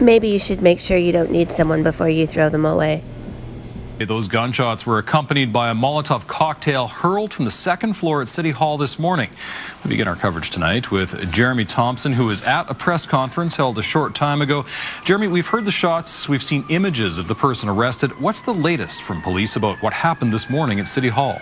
Maybe you should make sure you don't need someone before you throw them away. Those gunshots were accompanied by a Molotov cocktail hurled from the second floor at City Hall this morning. We begin our coverage tonight with Jeremy Thompson, who was at a press conference held a short time ago. Jeremy, we've heard the shots. We've seen images of the person arrested. What's the latest from police about what happened this morning at City Hall?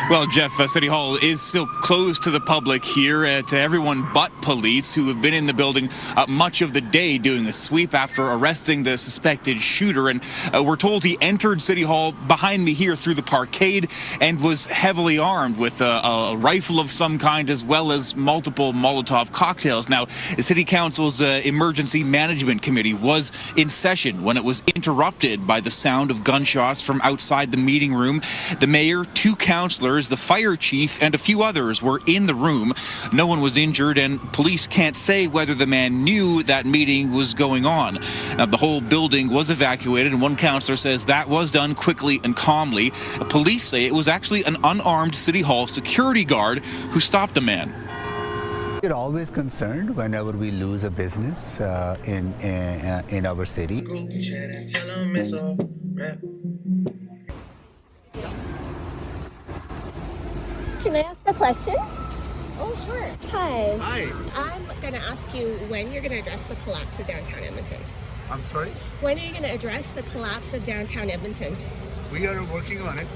Well, Jeff, City Hall is still closed to the public here, to everyone but police, who have been in the building much of the day doing a sweep after arresting the suspected shooter. And we're told he entered City Hall behind me here through the parkade and was heavily armed with a rifle of some kind, as well as multiple Molotov cocktails. Now, the City Council's Emergency Management Committee was in session when it was interrupted by the sound of gunshots from outside the meeting room. The mayor, two councillors, the fire chief, and a few others were in the room. No one was injured, and police can't say whether the man knew that meeting was going on. Now, the whole building was evacuated, and one councillor says that was done quickly and calmly. Police say it was actually an unarmed City Hall security guard who stopped the man. We're always concerned whenever we lose a business in our city. Can I ask a question? Oh, sure. Hi. Hi. I'm going to ask you when you're going to address the collapse of downtown Edmonton. I'm sorry? When are you going to address the collapse of downtown Edmonton? We are working on it.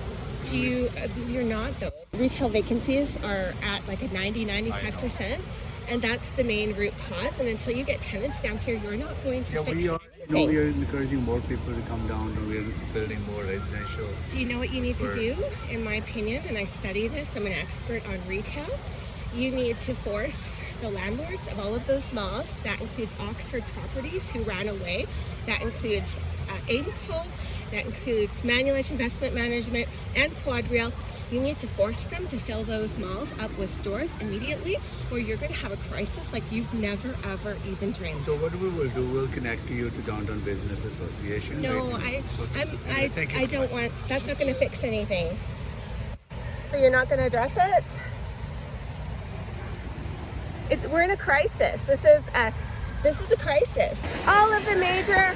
You're not, though. Retail vacancies are at like a 90-95%, and that's the main root cause. And until you get tenants down here, you're not going to fix anything. We are encouraging more people to come down, and we're building more residential. Do you know what you need to do? In my opinion, and I study this, I'm an expert on retail. You need to force the landlords of all of those malls, that includes Oxford Properties, who ran away, that includes Aimco, that includes Manulife Investment Management, and Quadreal. You need to force them to fill those malls up with stores immediately, or you're going to have a crisis like you've never, ever even dreamed. So what we will do, we'll connect you to Downtown Business Association. No, I don't want, that's not going to fix anything. So you're not going to address it? We're in a crisis. This is a crisis. All of the major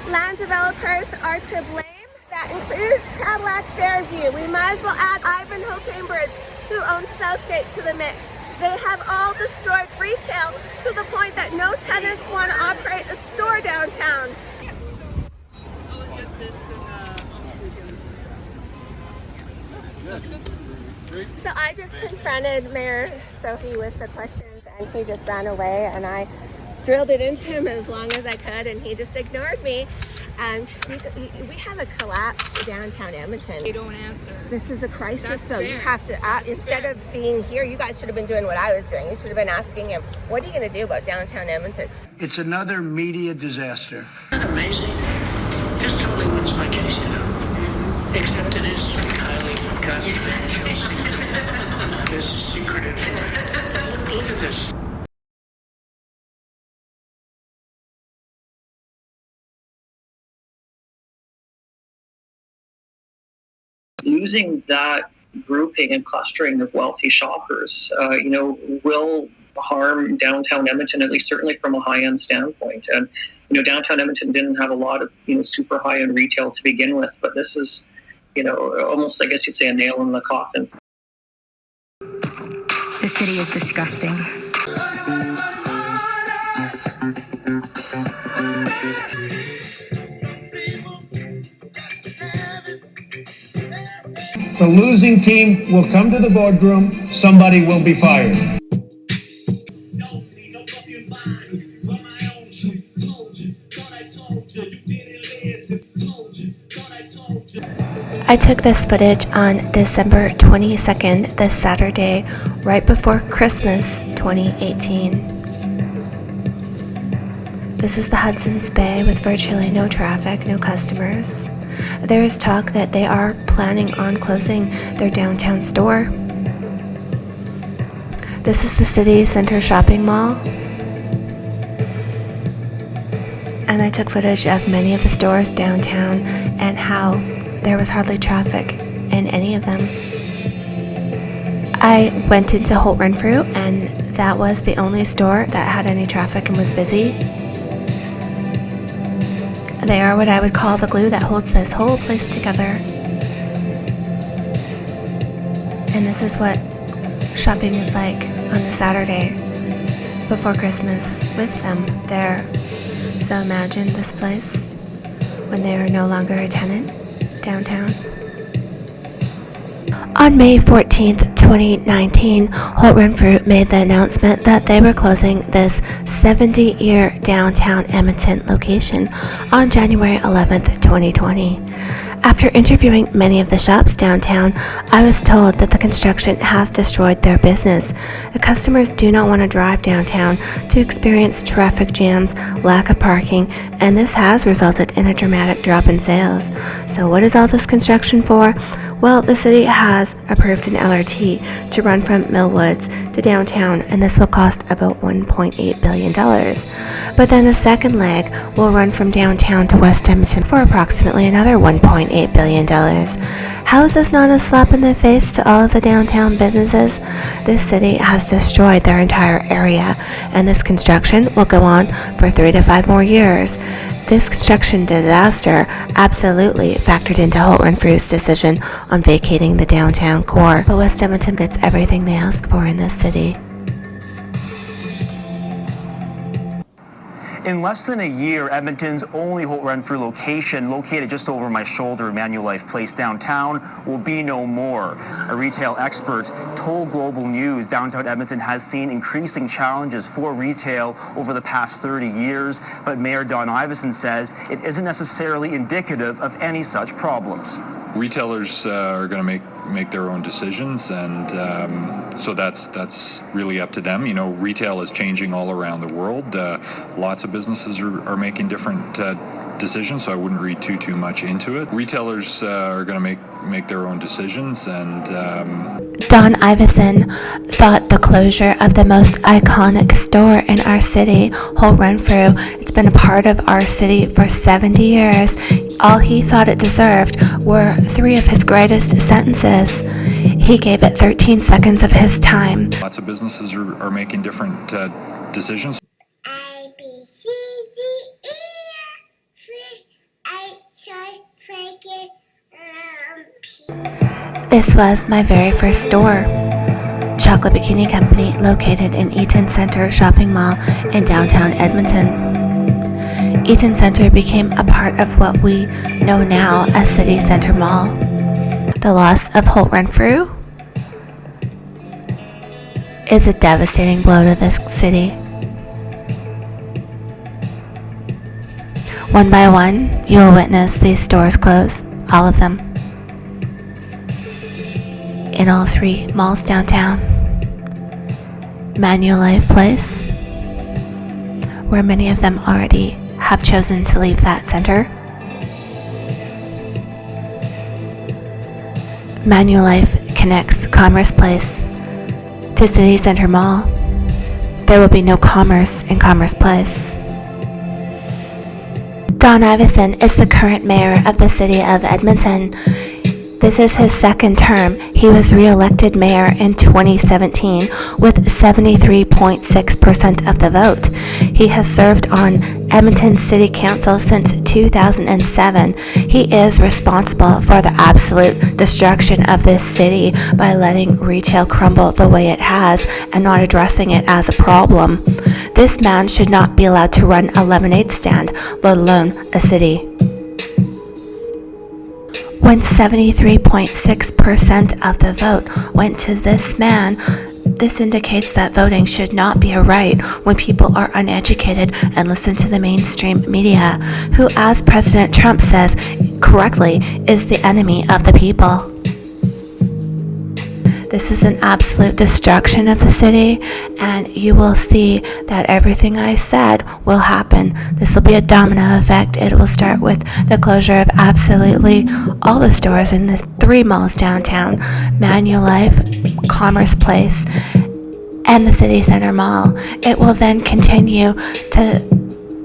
land developers are to blame. That includes Cadillac Fairview. We might as well add Ivanhoe Cambridge, who owns Southgate, to the mix. They have all destroyed retail to the point that no tenants want to operate a store downtown. I'll adjust this and So I just confronted Mayor Sohi with the questions, and he just ran away, and I drilled it into him as long as I could, and he just ignored me. And we have a collapse downtown Edmonton. they don't answer. This is a crisis, That's so fair. you have to, instead fair. of being here, you guys should have been doing what I was doing. You should have been asking him, what are you going to do about downtown Edmonton? It's another media disaster. Isn't that amazing? This totally wins my case, you know. Except it is highly confidential. This is secret information. Look at this. Losing that grouping and clustering of wealthy shoppers, will harm downtown Edmonton, at least certainly from a high-end standpoint. And, downtown Edmonton didn't have a lot of, super high-end retail to begin with, but this is, almost, I guess you'd say, a nail in the coffin. The city is disgusting. The losing team will come to the boardroom. Somebody will be fired. I took this footage on December 22nd, this Saturday, right before Christmas 2018. This is the Hudson's Bay with virtually no traffic, no customers. There is talk that they are planning on closing their downtown store. This is the city center shopping mall. And I took footage of many of the stores downtown and how there was hardly traffic in any of them. I went into Holt Renfrew, and that was the only store that had any traffic and was busy. They are what I would call the glue that holds this whole place together. And this is what shopping is like on a Saturday before Christmas with them there. So imagine this place when they are no longer a tenant downtown. On May 14th, 2019, Holt Renfrew made the announcement that they were closing this 70-year downtown Edmonton location on January 11th, 2020. After interviewing many of the shops downtown, I was told that the construction has destroyed their business. The customers do not want to drive downtown to experience traffic jams, lack of parking, and this has resulted in a dramatic drop in sales. So what is all this construction for? Well, the city has approved an LRT to run from Millwoods to downtown, and this will cost about $1.8 billion. But then a second leg will run from downtown to West Edmonton for approximately another $1.8 billion. How is this not a slap in the face to all of the downtown businesses? This city has destroyed their entire area, and this construction will go on for 3 to 5 more years. This construction disaster absolutely factored into Holt Renfrew's decision on vacating the downtown core. But West Edmonton gets everything they ask for in this city. In less than a year, Edmonton's only Holt Renfrew location, located just over my shoulder in Manulife Place downtown, will be no more. A retail expert told Global News downtown Edmonton has seen increasing challenges for retail over the past 30 years, but Mayor Don Iveson says it isn't necessarily indicative of any such problems. Retailers are going to make their own decisions, and so that's really up to them. You know, retail is changing all around the world. Lots of businesses are making different decisions, so I wouldn't read too much into it. Retailers are going to make their own decisions, and Don Iveson thought the closure of the most iconic store in our city, Holt Renfrew, it's been a part of our city for 70 years. All he thought it deserved were 3 of his greatest sentences. He gave it 13 seconds of his time. Lots of businesses are making different decisions. A, B, C, D, E, F, G, H, I, J, K, This was my very first store. Chocolate Bikini Company, located in Eaton Centre Shopping Mall in downtown Edmonton. Eaton Centre became a part of what we know now as City Centre Mall. The loss of Holt Renfrew is a devastating blow to this city. One by one, you will witness these stores close, all of them, in all 3 malls downtown. Manulife Place, where many of them already have chosen to leave that center. Manulife connects Commerce Place to City Centre Mall. There will be no commerce in Commerce Place. Don Iveson is the current mayor of the city of Edmonton. This is his second term. He was re-elected mayor in 2017 with 73.6% of the vote. He has served on Edmonton City Council since 2007. He is responsible for the absolute destruction of this city by letting retail crumble the way it has and not addressing it as a problem. This man should not be allowed to run a lemonade stand, let alone a city. When 73.6% of the vote went to this man, this indicates that voting should not be a right when people are uneducated and listen to the mainstream media, who, as President Trump says correctly, is the enemy of the people. This is an absolute destruction of the city, and you will see that everything I said will happen. This will be a domino effect. It will start with the closure of absolutely all the stores in the 3 malls downtown: Manulife, Commerce Place, and the City Centre Mall. It will then continue to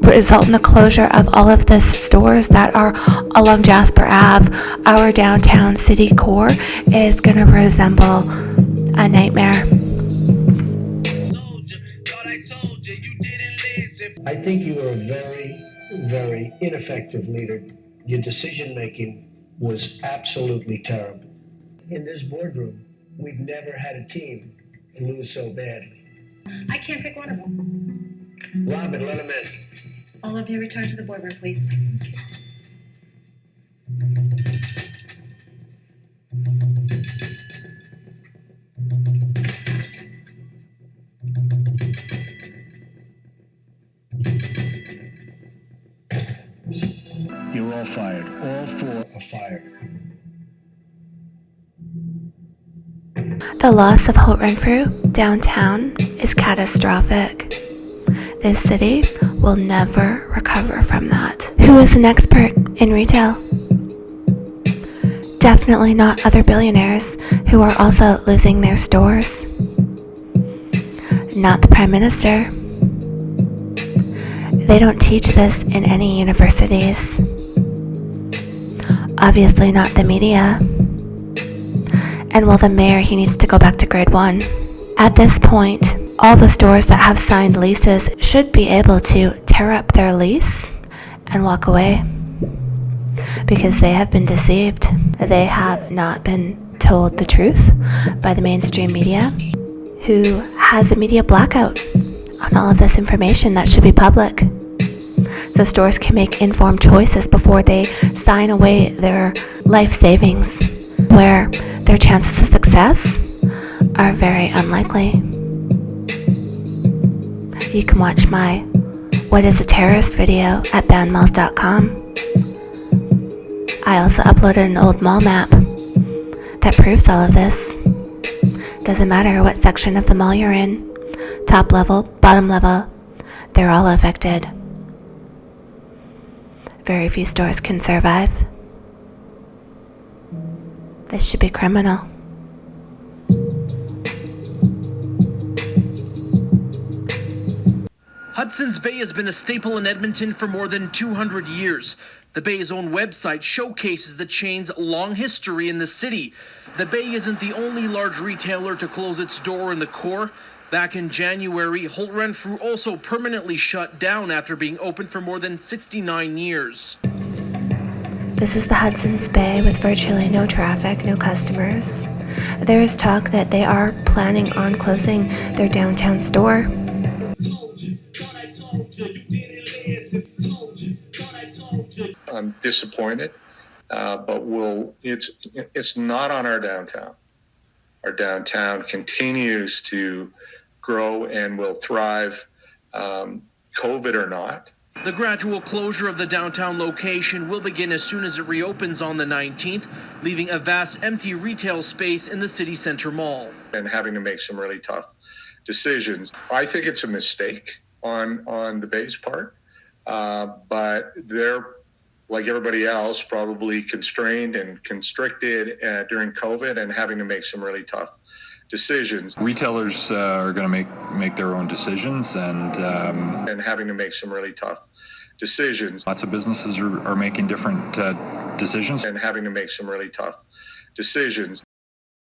result in the closure of all of the stores that are along Jasper Ave. Our downtown city core is going to resemble a nightmare. I think you are a very very ineffective leader. Your decision-making was absolutely terrible. In this boardroom, we've never had a team lose so badly. I can't pick one of them. Robin, let him in. All of you return to the boardroom, please. You're all fired. All four are fired. The loss of Holt Renfrew downtown is catastrophic. This city will never recover from that. Who is an expert in retail? Definitely not other billionaires who are also losing their stores. Not the Prime Minister. They don't teach this in any universities. Obviously not the media. And well, the mayor, he needs to go back to grade 1. At this point, all the stores that have signed leases should be able to tear up their lease and walk away because they have been deceived. They have not been told the truth by the mainstream media, who has a media blackout on all of this information that should be public. So stores can make informed choices before they sign away their life savings, where their chances of success are very unlikely. You can watch my What is a Terrorist video at bandmalls.com. I also uploaded an old mall map that proves all of this. Doesn't matter what section of the mall you're in, top level, bottom level, they're all affected. Very few stores can survive. This should be criminal. Hudson's Bay has been a staple in Edmonton for more than 200 years. The Bay's own website showcases the chain's long history in the city. The Bay isn't the only large retailer to close its door in the core. Back in January, Holt Renfrew also permanently shut down after being open for more than 69 years. This is the Hudson's Bay with virtually no traffic, no customers. There is talk that they are planning on closing their downtown store. I'm disappointed, but it's not on our downtown. Our downtown continues to grow and will thrive, COVID or not. The gradual closure of the downtown location will begin as soon as it reopens on the 19th, leaving a vast empty retail space in the city center mall. And having to make some really tough decisions. I think it's a mistake on the Bay's part, but they're, like everybody else, probably constrained and constricted during COVID and having to make some really tough decisions. Retailers are going to make their own decisions and having to make some really tough decisions. Lots of businesses are making different decisions. And having to make some really tough decisions.